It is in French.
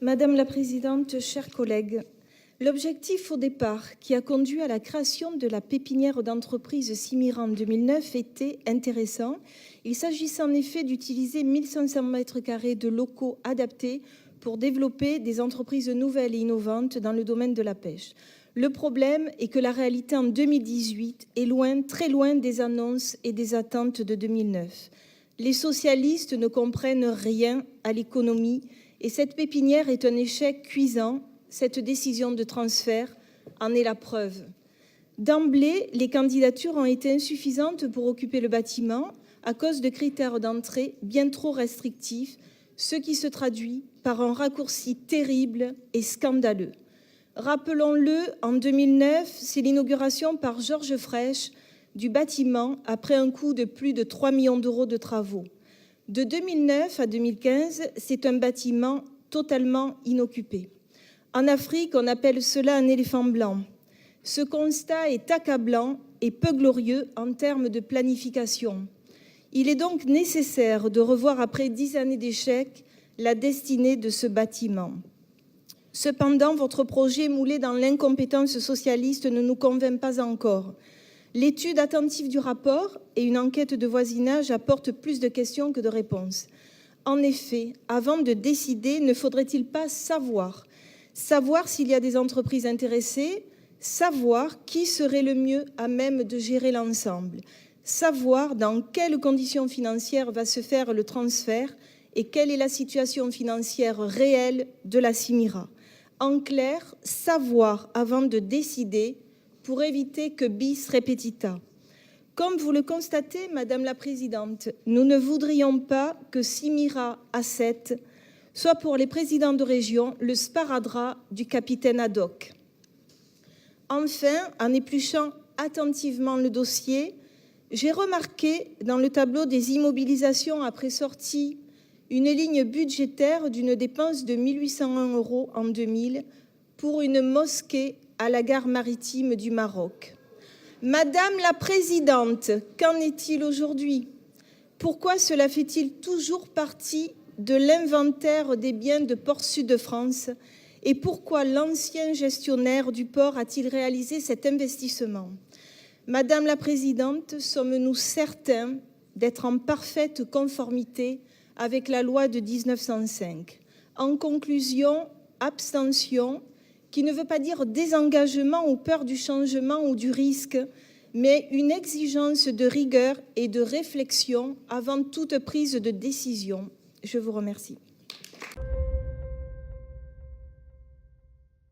Madame la présidente, chers collègues, l'objectif au départ qui a conduit à la création de la pépinière d'entreprise Simira en 2009 était intéressant. Il s'agissait en effet d'utiliser 1500 mètres carrés de locaux adaptés pour développer des entreprises nouvelles et innovantes dans le domaine de la pêche. Le problème est que la réalité en 2018 est loin, très loin des annonces et des attentes de 2009. Les socialistes ne comprennent rien à l'économie et cette pépinière est un échec cuisant. Cette décision de transfert en est la preuve. D'emblée, les candidatures ont été insuffisantes pour occuper le bâtiment à cause de critères d'entrée bien trop restrictifs, ce qui se traduit par un raccourci terrible et scandaleux. Rappelons-le, en 2009, c'est l'inauguration par Georges Frêche du bâtiment après un coût de plus de 3 millions d'euros de travaux. De 2009 à 2015, c'est un bâtiment totalement inoccupé. En Afrique, on appelle cela un éléphant blanc. Ce constat est accablant et peu glorieux en termes de planification. Il est donc nécessaire de revoir, après 10 années d'échecs, la destinée de ce bâtiment. Cependant, votre projet moulé dans l'incompétence socialiste ne nous convainc pas encore. L'étude attentive du rapport et une enquête de voisinage apportent plus de questions que de réponses. En effet, avant de décider, ne faudrait-il pas savoir s'il y a des entreprises intéressées, savoir qui serait le mieux à même de gérer l'ensemble, savoir dans quelles conditions financières va se faire le transfert et quelle est la situation financière réelle de la Simira. En clair, savoir avant de décider pour éviter que bis repetita. Comme vous le constatez, Madame la Présidente, nous ne voudrions pas que Simira A7 soit pour les présidents de région le sparadrap du capitaine Haddock. Enfin, en épluchant attentivement le dossier, j'ai remarqué dans le tableau des immobilisations après sortie une ligne budgétaire d'une dépense de 1 801 € en 2000 pour une mosquée à la gare maritime du Maroc. Madame la Présidente, qu'en est-il aujourd'hui? Pourquoi cela fait-il toujours partie de l'inventaire des biens de Port Sud de France? Et pourquoi l'ancien gestionnaire du port a-t-il réalisé cet investissement? Madame la Présidente, sommes-nous certains d'être en parfaite conformité avec la loi de 1905? En conclusion, abstention, qui ne veut pas dire désengagement ou peur du changement ou du risque, mais une exigence de rigueur et de réflexion avant toute prise de décision. Je vous remercie.